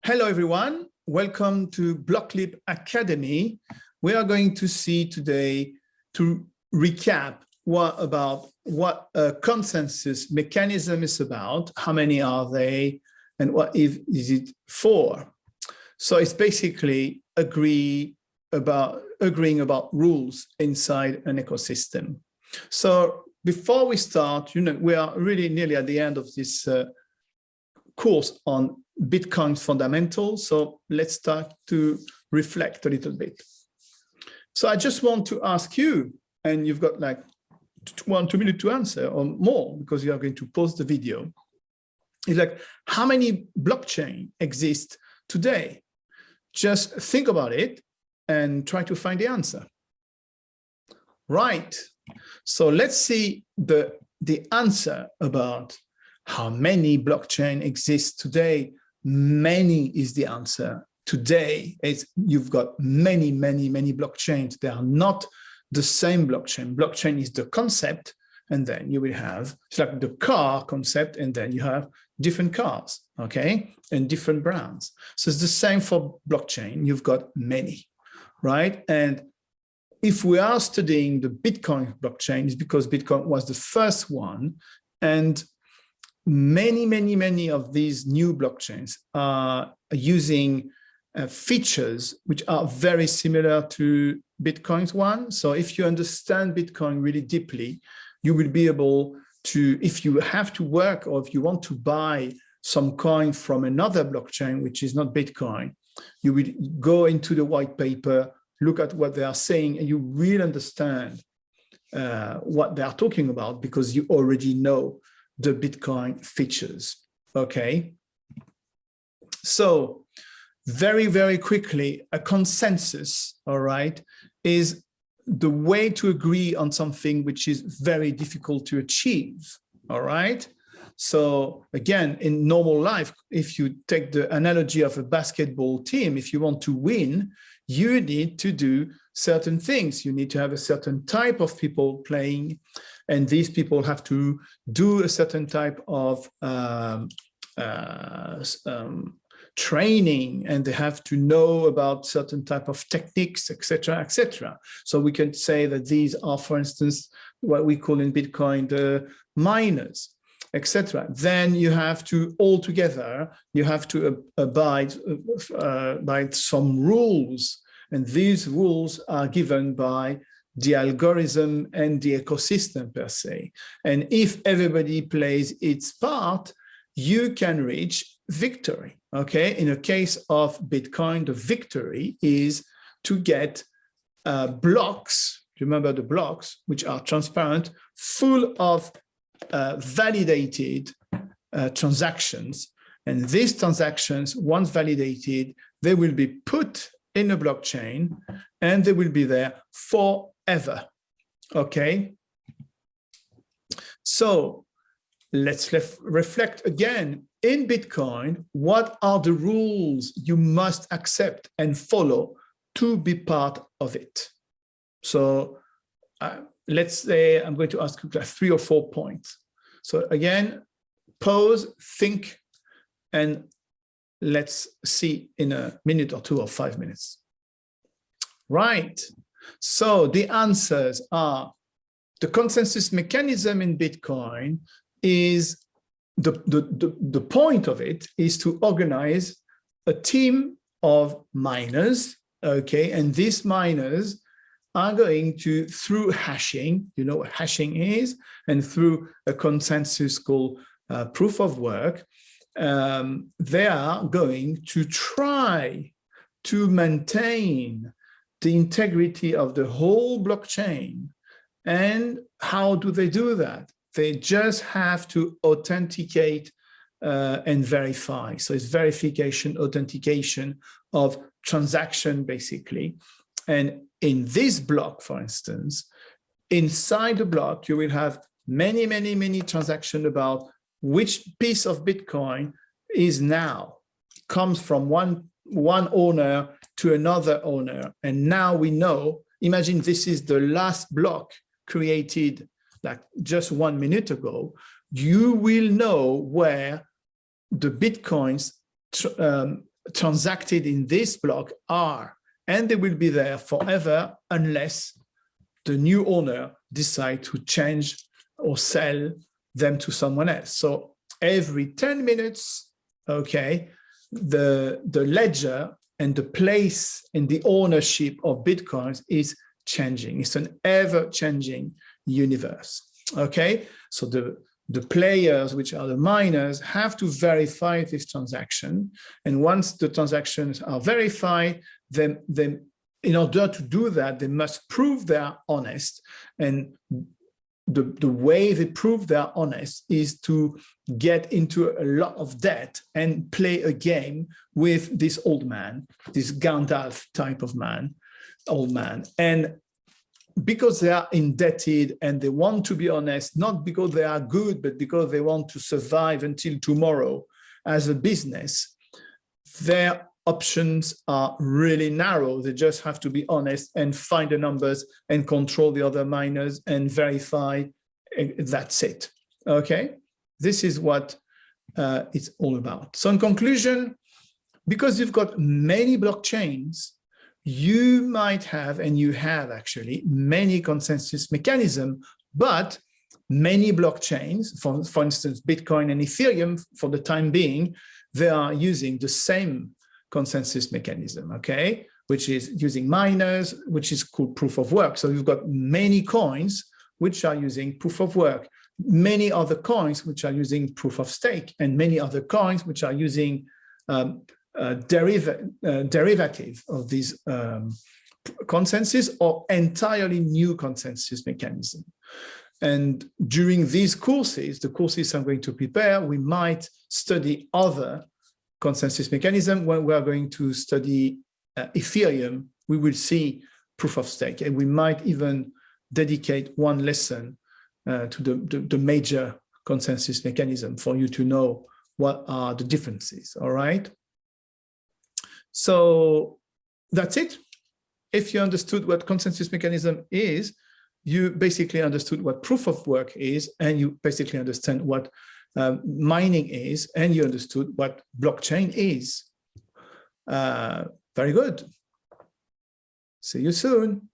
Hello, everyone. Welcome to BlockLeap Academy. We are going to see today to recap what a consensus mechanism is about, how many are they, and what is it for. So it's basically agreeing about rules inside an ecosystem. So before we start, we are really nearly at the end of this course on Bitcoin fundamentals. So let's start to reflect a little bit. So I just want to ask you, and you've got like 2 minutes to answer or more because you are going to pause the video. It's like, how many blockchain exist today? Just think about it and try to find the answer. Right. So let's see the answer about how many blockchain exist today. Many is the answer. Today, you've got many blockchains. They are not the same blockchain. Blockchain is the concept, and then you will have, it's like the car concept, and then you have different cars, okay, and different brands. So it's the same for blockchain. You've got many, right? And if we are studying the Bitcoin blockchain, it's because Bitcoin was the first one, and many of these new blockchains are using features which are very similar to Bitcoin's one. So if you understand Bitcoin really deeply, you will be able to, if you have to work or if you want to buy some coin from another blockchain, which is not Bitcoin, you will go into the white paper, look at what they are saying, and you really understand what they are talking about because you already know the Bitcoin features, okay? So very quickly, a consensus, all right, is the way to agree on something which is very difficult to achieve, all right? So again, in normal life, if you take the analogy of a basketball team, if you want to win, you need to do certain things. You need to have a certain type of people playing, and these people have to do a certain type of training, and they have to know about certain type of techniques, etc., etc. So we can say that these are, for instance, what we call in Bitcoin the miners, etc. Then you have to, all together, you have to abide by some rules, and these rules are given by the algorithm and the ecosystem per se. And if everybody plays its part, you can reach victory, okay? In a case of Bitcoin, the victory is to get blocks, remember the blocks, which are transparent, full of validated transactions. And these transactions, once validated, they will be put in a blockchain and they will be there forever, okay? So let's reflect again. In Bitcoin, what are the rules you must accept and follow to be part of it? So let's say I'm going to ask you 3 or 4 points. So again, pause, think, and let's see in a minute or 2 or 5 minutes. Right. So the answers are, the consensus mechanism in Bitcoin is, the point of it is to organize a team of miners, okay? And these miners are going to, through hashing, you know what hashing is, and through a consensus called proof of work, they are going to try to maintain the integrity of the whole blockchain. And how do they do that? They just have to authenticate and verify. So it's verification, authentication of transaction, basically. And in this block, for instance, inside the block, you will have many transactions about which piece of Bitcoin is now, comes from one owner to another owner. And now we know, imagine this is the last block created like just 1 minute ago, you will know where the Bitcoins transacted in this block are, and they will be there forever unless the new owner decide to change or sell them to someone else. So every 10 minutes, okay, the ledger and the place in the ownership of Bitcoins is changing. It's an ever-changing universe, okay? So the players, which are the miners, have to verify this transaction. And once the transactions are verified, then in order to do that, they must prove they are honest. And the way they prove they are honest is to get into a lot of debt and play a game with this old man, this Gandalf type of man, old man. And because they are indebted and they want to be honest, not because they are good, but because they want to survive until tomorrow as a business, their options are really narrow. They just have to be honest and find the numbers and control the other miners and verify. That's it. Okay, this is what it's all about. So in conclusion, because you've got many blockchains, you might have, and you have actually, many consensus mechanisms, but many blockchains, for instance, Bitcoin and Ethereum, for the time being, they are using the same consensus mechanism, okay, which is using miners, which is called proof of work. So you've got many coins which are using proof of work, many other coins which are using proof of stake, and many other coins which are using derivative of these consensus or entirely new consensus mechanism. And during these courses, the courses I'm going to prepare, we might study other consensus mechanism. When we are going to study Ethereum, we will see proof of stake, and we might even dedicate one lesson to the major consensus mechanism for you to know what are the differences, all right? So that's it. If you understood what consensus mechanism is, you basically understood what proof of work is, and you basically understand what mining is, and you understood what blockchain is. Very good. See you soon.